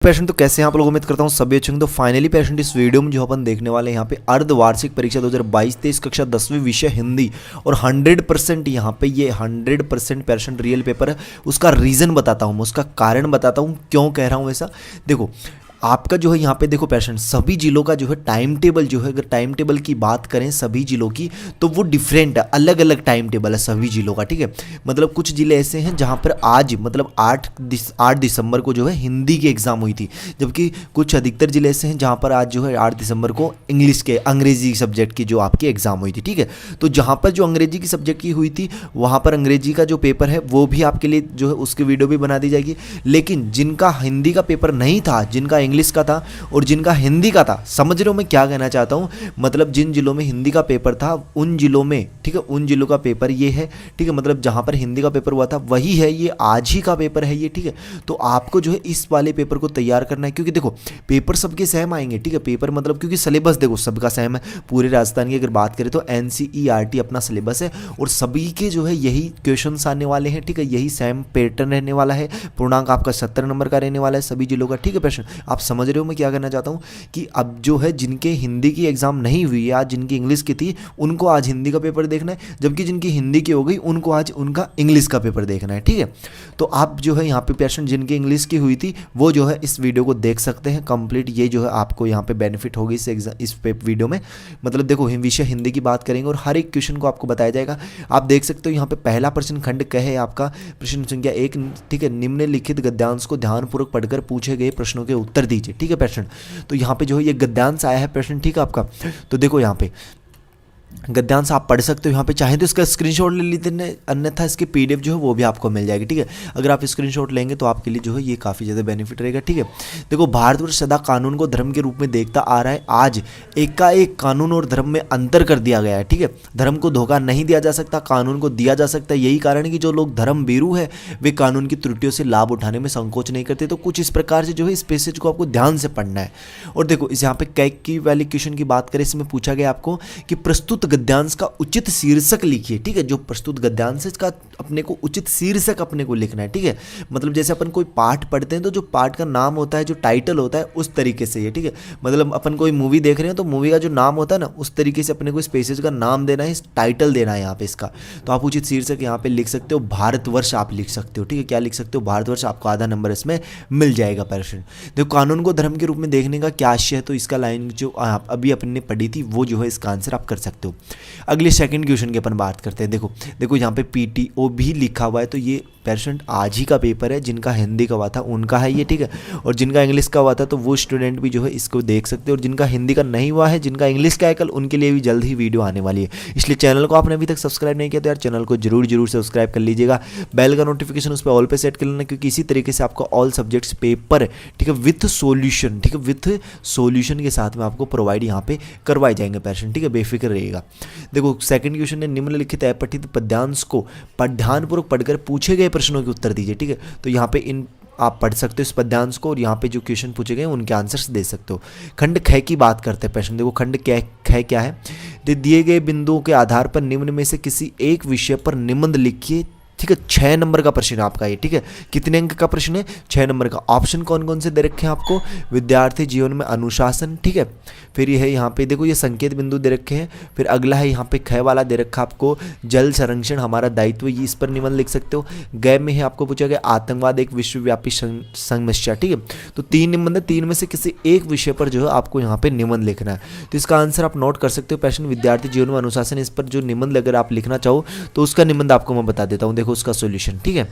Patient तो कैसे हैं आप लोग, उम्मीद करता हूँ सभी अच्छे होंगे। तो फाइनली पेशेंट इस वीडियो में जो अपन देखने वाले हैं यहाँ पे अर्धवार्षिक परीक्षा 2022-23 कक्षा 10वीं विषय हिंदी और 100% यहाँ पे ये 100% पेशेंट रियल पेपर है। उसका रीज़न बताता हूँ मैं, उसका कारण बताता हूँ क्यों कह रहा हूँ ऐसा। देखो आपका जो है यहाँ पे देखो पेशेंट सभी जिलों का जो है टाइम टेबल जो है, अगर टाइम टेबल की बात करें सभी जिलों की तो वो डिफरेंट है, अलग अलग टाइम टेबल है सभी जिलों का, ठीक है। मतलब कुछ जिले ऐसे हैं जहाँ पर आज मतलब 8 दिसंबर को जो है हिंदी की एग्ज़ाम हुई थी, जबकि कुछ अधिकतर जिले ऐसे हैं जहाँ पर आज जो है 8 दिसंबर को इंग्लिश के अंग्रेजी सब्जेक्ट की जो आपकी एग्ज़ाम हुई थी, ठीक है। तो जहाँ पर जो अंग्रेजी की सब्जेक्ट की हुई थी वहाँ पर अंग्रेजी का जो पेपर है वो भी आपके लिए जो है उसकी वीडियो भी बना दी जाएगी। लेकिन जिनका हिंदी का पेपर नहीं था, जिनका इंग्लिश का था और जिनका हिंदी का था, समझ रहे हो मैं क्या कहना चाहता हूं। मतलब जिन जिलों में हिंदी का पेपर था उन जिलों में, ठीक है, उन जिलों का पेपर ये है, ठीक है। मतलब जहां पर हिंदी का पेपर हुआ था वही है, ये आज ही का पेपर है ये, ठीक है। तो आपको जो है इस वाले पेपर को तैयार करना है, क्योंकि देखो पेपर सबके सेम आएंगे, ठीक है। पेपर मतलब क्योंकि सिलेबस देखो सबका सेम है, पूरे राजस्थान की अगर बात करें तो NCERT अपना सिलेबस है और सभी के जो है यही क्वेश्चन आने वाले हैं, ठीक है। यही सेम पैटर्न रहने वाला है, पूर्णांक आपका 70 नंबर का रहने वाला है सभी जिलों का, ठीक है। पेशेंट आप समझ रहे हो मैं क्या कहना चाहता हूँ कि अब जो है जिनके हिंदी की एग्जाम नहीं हुई है, आज जिनकी इंग्लिश की थी उनको आज हिंदी का पेपर देखना है, जबकि जिनकी हिंदी की हो गई उनको आज उनका इंग्लिश का पेपर देखना है, ठीक है। तो आप जो है यहाँ पे पेशेंट जिनकी इंग्लिश की हुई थी वो जो है इस वीडियो को देख सकते हैं कंप्लीट। ये जो है आपको यहाँ पे बेनिफिट होगी इस वीडियो में। मतलब देखो विषय हिंदी की बात करेंगे और हर एक क्वेश्चन को आपको बताया जाएगा। आप देख सकते हो यहाँ पे पहला प्रश्न खंड क है आपका, प्रश्न संख्या 1, ठीक है। निम्नलिखित गद्यांश को ध्यानपूर्वक पढ़कर पूछे गए प्रश्नों के उत्तर दीजिए, ठीक है पेशेंट। तो यहाँ पे जो है ये गद्यांश आया है पेशेंट, ठीक है आपका। तो देखो यहाँ पे गद्यांश आप पढ़ सकते हो, यहाँ पे चाहे तो इसका स्क्रीनशॉट ले लेते हैं, अन्यथा इसके PDF जो है वो भी आपको मिल जाएगी, ठीक है। अगर आप स्क्रीनशॉट लेंगे तो आपके लिए जो है ये काफ़ी ज़्यादा बेनिफिट रहेगा, ठीक है। देखो भारतवर्ष सदा कानून को धर्म के रूप में देखता आ रहा है, आज एकाएक कानून और धर्म में अंतर कर दिया गया है, ठीक है। धर्म को धोखा नहीं दिया जा सकता, कानून को दिया जा सकता है। यही कारण है कि जो लोग धर्म भीरू है वे कानून की त्रुटियों से लाभ उठाने में संकोच नहीं करते। तो कुछ इस प्रकार से जो है इस पैसेज को आपको ध्यान से पढ़ना है। और देखो इस यहाँ पे कैक की वाली क्वेश्चन की बात करें, इसमें पूछा गया आपको कि प्रस्तुत गद्यांश का उचित शीर्षक लिखिए, ठीक है। जो प्रस्तुत गद्यांश है इसका अपने को उचित शीर्षक अपने को लिखना है, ठीक है। मतलब जैसे अपन कोई पाठ पढ़ते हैं तो जो पाठ का नाम होता है, जो टाइटल होता है, उस तरीके से ये, ठीक है। मतलब अपन कोई मूवी देख रहे हैं तो मूवी का जो नाम होता है ना उस तरीके से अपने को इस पैसेज का नाम देना है, टाइटल देना है यहाँ पे इसका। तो आप उचित शीर्षक यहाँ पे लिख सकते हो भारतवर्ष, आप लिख सकते हो, ठीक है। क्या लिख सकते हो? भारतवर्ष। आपको आधा नंबर इसमें मिल जाएगा पेशेंट। देखो कानून को धर्म के रूप में देखने का क्या आशय है, तो इसका लाइन जो आप अभी अपन ने पढ़ी थी वो जो है इसका आंसर आप कर सकते हो। अगले सेकंड क्वेश्चन की अपन बात करते हैं। देखो यहाँ पे PTO भी लिखा हुआ है, तो ये पेशेंट आज ही का पेपर है। जिनका हिंदी का हुआ था उनका है ये, ठीक है। और जिनका इंग्लिश का हुआ था तो वो स्टूडेंट भी जो है इसको देख सकते हैं। और जिनका हिंदी का नहीं हुआ है, जिनका इंग्लिश का है कल, उनके लिए भी जल्द ही वीडियो आने वाली है। इसलिए चैनल को आपने अभी तक सब्सक्राइब नहीं किया तो यार चैनल को जरूर सब्सक्राइब कर लीजिएगा। बेल का नोटिफिकेशन उस पर ऑल पे सेट कर लेना, क्योंकि इसी तरीके से आपको ऑल सब्जेक्ट्स पेपर, ठीक है, विथ सॉल्यूशन, ठीक है, विथ सॉल्यूशन के साथ में आपको प्रोवाइड यहाँ पे करवाए जाएंगे पेशेंट, ठीक है। बेफिक्र रहिएगा। देखो सेकंड क्वेश्चन है निम्नलिखित अपठित पद्यांश को ध्यानपूर्वक पढ़कर पूछे गए प्रश्नों के उत्तर दीजिए, ठीक है। तो यहाँ पे इन आप पढ़ सकते हो इस पद्यांश को और यहाँ पे जो क्वेश्चन पूछे गए उनके आंसर्स दे सकते हो। खंड ख की बात करते हैं पेशेंट। देखो खंड ख क्या है, दिए गए बिंदुओं के आधार पर निम्न में से किसी एक विषय पर निबंध लिखिए, ठीक है। 6 नंबर का प्रश्न है आपका ये, ठीक है। कितने अंक का प्रश्न है? 6 नंबर का। ऑप्शन कौन कौन से दे रखे हैं आपको? विद्यार्थी जीवन में अनुशासन, ठीक है। फिर ये है यहाँ पे देखो ये संकेत बिंदु दे रखे हैं। फिर अगला है यहाँ पे ख वाला दे रखा आपको जल संरक्षण हमारा दायित्व, ये इस पर निबंध लिख सकते हो। ग में है आपको पूछा गया आतंकवाद एक विश्वव्यापी समस्या, ठीक है। तो 3 निबंध है, 3 में से किसी एक विषय पर जो है आपको यहाँ पे निबंध लिखना है। तो इसका आंसर आप नोट कर सकते हो पेशेंट, विद्यार्थी जीवन में अनुशासन। इस पर जो निबंध अगर आप लिखना चाहो तो उसका निबंध आपको मैं बता देता हूँ। देखो उसका सॉल्यूशन, ठीक है।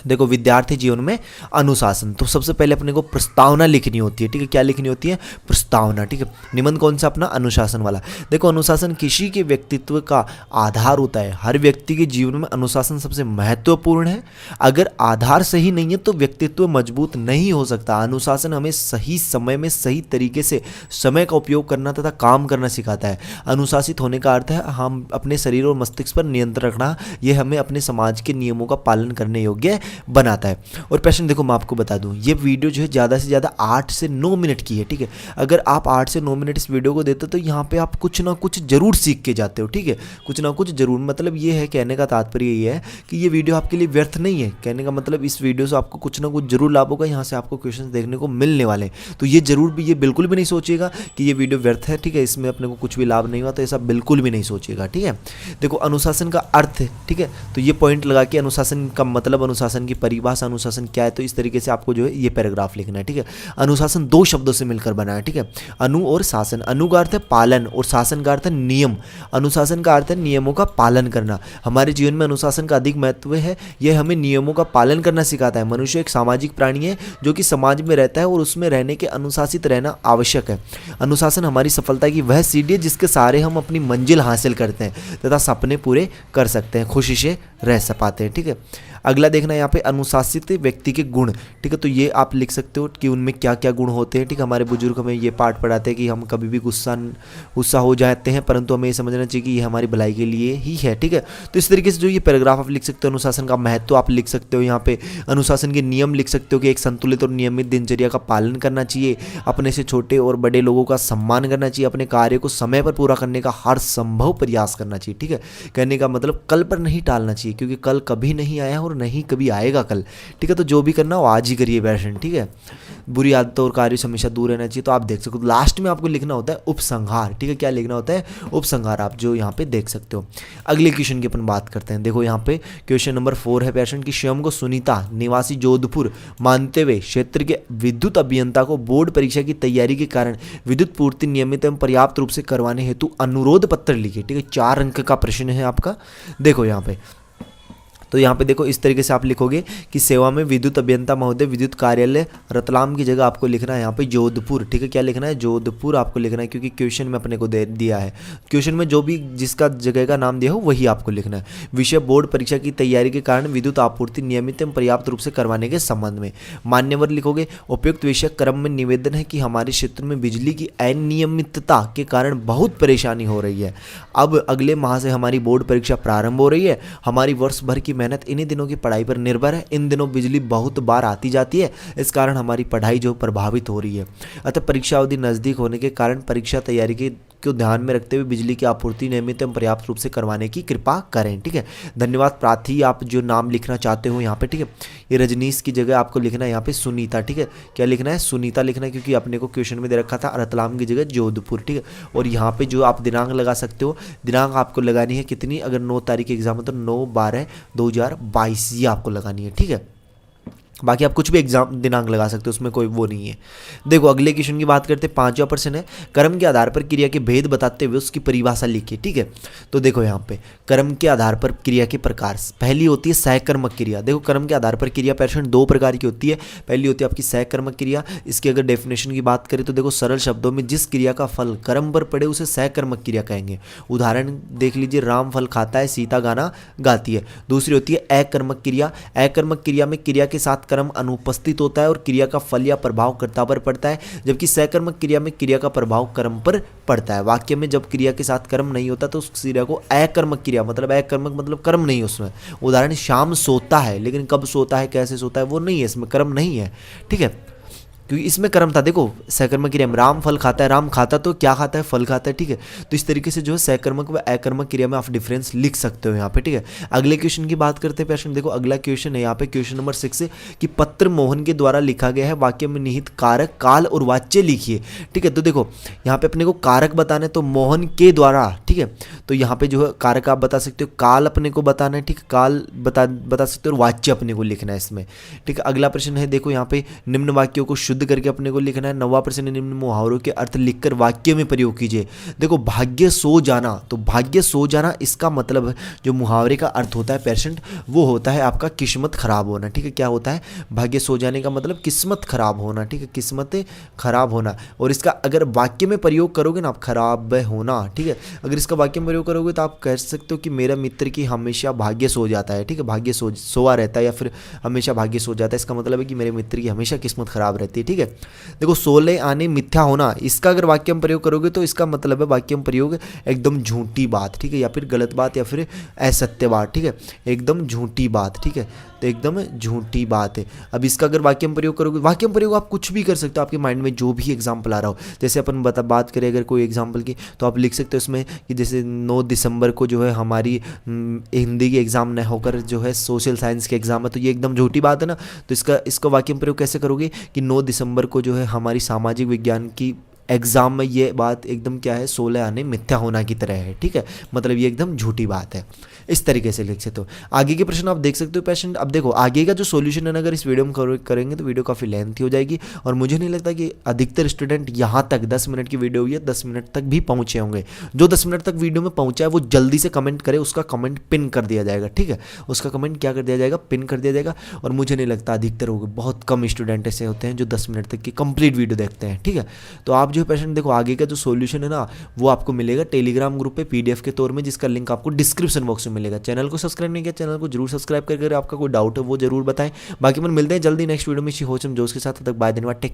देखो विद्यार्थी जीवन में अनुशासन, तो सबसे पहले अपने को प्रस्तावना लिखनी होती है, ठीक है। क्या लिखनी होती है? प्रस्तावना, ठीक है। निबंध कौन सा? अपना अनुशासन वाला। देखो अनुशासन किसी के व्यक्तित्व का आधार होता है। हर व्यक्ति के जीवन में अनुशासन सबसे महत्वपूर्ण है। अगर आधार सही नहीं है तो व्यक्तित्व मजबूत नहीं हो सकता। अनुशासन हमें सही समय में सही तरीके से समय का उपयोग करना तथा काम करना सिखाता है। अनुशासित होने का अर्थ है हम अपने शरीर और मस्तिष्क पर नियंत्रण रखना। यह हमें अपने समाज के नियमों का पालन करने योग्य बनाता है। और पेशेंट देखो मैं आपको बता दूं, ये वीडियो जो है ज़्यादा से ज़्यादा 8 से 9 मिनट की है, ठीक है। अगर आप 8 से 9 मिनट इस वीडियो को देते हो तो यहाँ पे आप कुछ ना कुछ जरूर सीख के जाते हो, ठीक है। कुछ ना कुछ जरूर, मतलब ये है, कहने का तात्पर्य ये है कि ये वीडियो आपके लिए व्यर्थ नहीं है। कहने का मतलब इस वीडियो से आपको कुछ ना कुछ जरूर लाभ होगा, यहाँ से आपको क्वेश्चन देखने को मिलने वाले हैं। तो ये जरूर भी, ये बिल्कुल भी नहीं सोचिएगा कि ये वीडियो व्यर्थ है, ठीक है, इसमें अपने को कुछ भी लाभ नहीं हुआ, तो ऐसा बिल्कुल भी नहीं सोचिएगा, ठीक है। देखो अनुशासन का अर्थ है, ठीक है, तो ये पॉइंट लगा के अनुशासन का मतलब, अनुशासन की परिभाषा, अनुशासन क्या है, तो इस तरीके से आपको जो है ये पैराग्राफ लिखना है, ठीक है। अनुशासन 2 शब्दों से मिलकर बना है, ठीक है, अनु और शासन। अनु का अर्थ है पालन और शासन का अर्थ है नियम। अनुशासन का अर्थ है नियमों का पालन करना। हमारे जीवन में अनुशासन का अधिक महत्व है, यह हमें नियमों का पालन करना सिखाता है। मनुष्य एक सामाजिक प्राणी है जो कि समाज में रहता है और उसमें रहने के अनुशासित रहना आवश्यक है। अनुशासन हमारी सफलता की वह सीढ़ी है जिसके सहारे हम अपनी मंजिल हासिल करते हैं तथा सपने पूरे कर सकते हैं, खुशी से रह पाते हैं, ठीक है। अगला देखना यहाँ पे अनुशासित व्यक्ति के गुण, ठीक है, तो ये आप लिख सकते हो कि उनमें क्या क्या गुण होते हैं, ठीक है। हमारे बुजुर्ग हमें ये पाठ पढ़ाते हैं कि हम कभी भी गुस्सा हो जाते हैं, परंतु हमें ये समझना चाहिए कि ये हमारी भलाई के लिए ही है, ठीक है। तो इस तरीके से जो ये पैराग्राफ आप लिख सकते हो, अनुशासन का महत्व आप लिख सकते हो, यहाँ पे अनुशासन के नियम लिख सकते हो कि एक संतुलित और नियमित दिनचर्या का पालन करना चाहिए, अपने से छोटे और बड़े लोगों का सम्मान करना चाहिए, अपने कार्य को समय पर पूरा करने का हर संभव प्रयास करना चाहिए, ठीक है। कहने का मतलब कल पर नहीं टालना चाहिए, क्योंकि कल कभी नहीं आया और नहीं कभी आएगा कल, ठीक है। तो जो भी करना हो आज ही करिए पेशेंट, ठीक है। बुरी आदतों और कार्यों से हमेशा दूर रहना चाहिए। तो आप देख सकते हो लास्ट में आपको लिखना होता है उपसंहार, ठीक है। क्या लिखना होता है? उपसंहार, आप जो यहाँ पे देख सकते हो। अगले क्वेश्चन की अपन बात करते हैं। देखो यहाँ पे क्वेश्चन नंबर 4 है पेशेंट की, स्वयं को सुनीता निवासी जोधपुर मानते हुए क्षेत्र के विद्युत अभियंता को बोर्ड परीक्षा की तैयारी के कारण विद्युत पूर्ति नियमित एवं पर्याप्त रूप से करवाने हेतु अनुरोध पत्र लिखे, ठीक है। 4 अंक का प्रश्न है आपका। देखो यहाँ पे, तो यहाँ पे देखो इस तरीके से आप लिखोगे कि सेवा में विद्युत अभियंता महोदय विद्युत कार्यालय रतलाम की जगह आपको लिखना है यहाँ पे जोधपुर, ठीक है। क्या लिखना है? जोधपुर आपको लिखना है, क्योंकि क्वेश्चन में अपने को दे दिया है। क्वेश्चन में जो भी जिसका जगह का नाम दिया हो वही आपको लिखना है। विषय बोर्ड परीक्षा की तैयारी के कारण विद्युत आपूर्ति नियमित एवं पर्याप्त रूप से करवाने के संबंध में मान्यवर लिखोगे। उपयुक्त विषय क्रम में निवेदन है कि हमारे क्षेत्र में बिजली की अनियमितता के कारण बहुत परेशानी हो रही है। अब अगले माह से हमारी बोर्ड परीक्षा प्रारंभ हो रही है। हमारी वर्ष भर की मेहनत इन्हीं दिनों की पढ़ाई पर निर्भर है। इन दिनों बिजली बहुत बार आती जाती है, इस कारण हमारी पढ़ाई जो प्रभावित हो रही है। अतः परीक्षा अवधि नजदीक होने के कारण परीक्षा तैयारी को ध्यान में रखते हुए बिजली की आपूर्ति नियमित एवं पर्याप्त रूप से करवाने की कृपा करें, ठीक है। धन्यवाद प्रार्थी, आप जो नाम लिखना चाहते हो यहाँ पे, ठीक है। ये रजनीश की जगह आपको लिखना है यहाँ पे सुनीता, ठीक है। क्या लिखना है? सुनीता लिखना है, क्योंकि अपने को क्वेश्चन में दे रखा था रतलाम की जगह जोधपुर, ठीक है। और यहाँ पे जो आप दिनांक लगा सकते हो, दिनांक आपको लगानी है कितनी? अगर 9 तारीख एग्जाम है तो 9/12/2022 ये आपको लगानी है, ठीक है। बाकी आप कुछ भी एग्जाम दिनांक लगा सकते हो, उसमें कोई वो नहीं है। देखो अगले क्वेश्चन की बात करते हैं। 5वां प्रश्न है, कर्म के आधार पर क्रिया के भेद बताते हुए उसकी परिभाषा लिखिए, ठीक है। तो देखो यहाँ पे कर्म के आधार पर क्रिया के प्रकार, पहली होती है सहकर्मक क्रिया। देखो कर्म के आधार पर क्रिया पेशेंट 2 प्रकार की होती है। पहली होती है आपकी सहकर्मक क्रिया। इसकी अगर डेफिनेशन की बात करें तो देखो सरल शब्दों में जिस क्रिया का फल कर्म पर पड़े उसे सहकर्मक क्रिया कहेंगे। उदाहरण देख लीजिए, राम फल खाता है, सीता गाना गाती है। दूसरी होती है अकर्मक क्रिया। अकर्मक क्रिया में क्रिया के साथ कर्म अनुपस्थित होता है और क्रिया का फल या प्रभाव कर्ता पर पड़ता है, जबकि सकर्मक क्रिया में क्रिया का प्रभाव कर्म पर पड़ता है। वाक्य में जब क्रिया के साथ कर्म नहीं होता तो उस क्रिया को अकर्मक क्रिया, मतलब अकर्मक मतलब कर्म नहीं उसमें। उदाहरण, श्याम सोता है, लेकिन कब सोता है, कैसे सोता है, वो नहीं है, इसमें कर्म नहीं है, ठीक है। क्योंकि इसमें कर्म था। देखो सहकर्मक क्रिया में राम फल खाता है, राम खाता तो क्या खाता है? फल खाता है, ठीक है। तो इस तरीके से जो है सहकर्मक व अकर्मक क्रिया में आप डिफरेंस लिख सकते हो यहाँ पे, ठीक है। अगले क्वेश्चन की बात करते हैं पेशेंट। देखो अगला क्वेश्चन है यहाँ पे क्वेश्चन नंबर 6 है कि पत्र मोहन के द्वारा लिखा गया है, वाक्य में निहित कारक, काल और वाच्य लिखिए, ठीक है। तो देखो यहाँ पे अपने को कारक बताना है, तो मोहन के द्वारा, ठीक है। तो यहाँ पे जो है कारक आप बता सकते हो, काल अपने को बताना है, ठीक है, काल बता सकते हो, और वाच्य अपने को लिखना है इसमें, ठीक है। अगला प्रश्न है, देखो यहाँ पे निम्न वाक्यों को शुद्ध करके अपने को लिखना है। 9वां प्रश्न, निम्न मुहावरों के अर्थ लिखकर वाक्य में प्रयोग कीजिए। देखो भाग्य सो जाना, तो भाग्य सो जाना इसका मतलब जो मुहावरे का अर्थ होता है पेशेंट, वो होता है आपका किस्मत खराब होना, ठीक है। क्या होता है? भाग्य सो जाने का मतलब किस्मत खराब होना, ठीक है, किस्मत खराब होना। और इसका अगर वाक्य में प्रयोग करोगे ना आप, खराब होना, ठीक है। अगर इसका वाक्य में प्रयोग करोगे तो आप कह सकते हो कि मेरा मित्र की हमेशा भाग्य सो जाता है, ठीक है, भाग्य सोआ रहता है, या फिर हमेशा भाग्य सो जाता है। इसका मतलब है कि मेरे मित्र की हमेशा किस्मत खराब रहती है, ठीक है। देखो 16 आने मिथ्या होना, इसका अगर वाक्य में प्रयोग करोगे तो इसका मतलब है वाक्य में प्रयोग एकदम झूठी बात, ठीक है, या फिर गलत बात, या फिर असत्य बात, ठीक है, एकदम झूठी बात, ठीक है। तो एकदम झूठी बात है। अब इसका अगर वाक्य में प्रयोग करोगे, वाक्य में प्रयोग आप कुछ भी कर सकते हो, आपके माइंड में जो भी एग्जाम्पल आ रहा हो। जैसे अपन बात करें अगर कोई एग्जाम्पल की, तो आप लिख सकते हो इसमें कि जैसे 9 दिसंबर को जो है हमारी हिंदी की एग्ज़ाम न होकर जो है सोशल साइंस के एग्ज़ाम है, तो ये एकदम झूठी बात है ना। तो इसका वाक्य में प्रयोग कैसे करोगे कि 9 दिसंबर को जो है हमारी सामाजिक विज्ञान की एग्ज़ाम में ये बात एकदम क्या है, 16 आने मिथ्या होना की तरह है, ठीक है, मतलब ये एकदम झूठी बात है। इस तरीके से लिख सकते हो। आगे के प्रश्न आप देख सकते हो पेशेंट। अब देखो आगे का जो सॉल्यूशन है ना, अगर इस वीडियो में करेंगे तो वीडियो काफ़ी लेंथी हो जाएगी, और मुझे नहीं लगता कि अधिकतर स्टूडेंट यहाँ तक 10 मिनट की वीडियो हुई है 10 मिनट तक भी पहुँचे होंगे। जो 10 मिनट तक वीडियो में पहुँचा है वो जल्दी से कमेंट करे, उसका कमेंट पिन कर दिया जाएगा, ठीक है, उसका कमेंट क्या कर दिया जाएगा, पिन कर दिया जाएगा। और मुझे नहीं लगता अधिकतर होगा, बहुत कम स्टूडेंट ऐसे होते हैं जो 10 मिनट तक की कंप्लीट वीडियो देखते हैं, ठीक है। तो आप जो पेशेंट देखो आगे का जो सॉल्यूशन है ना, वो आपको मिलेगा टेलीग्राम ग्रुप पे पीडीएफ के तौर में, जिसका लिंक आपको डिस्क्रिप्शन बॉक्स में मिलेगा। चैनल को सब्सक्राइब नहीं किया, चैनल को जरूर सब्सक्राइब करके, अगर आपका कोई डाउट है वो जरूर बताएं। बाकी मन मिलते हैं जल्दी नेक्स्ट वीडियो में इसी होशम जोश के साथ। तब तक बाय, धन्यवाद, टेक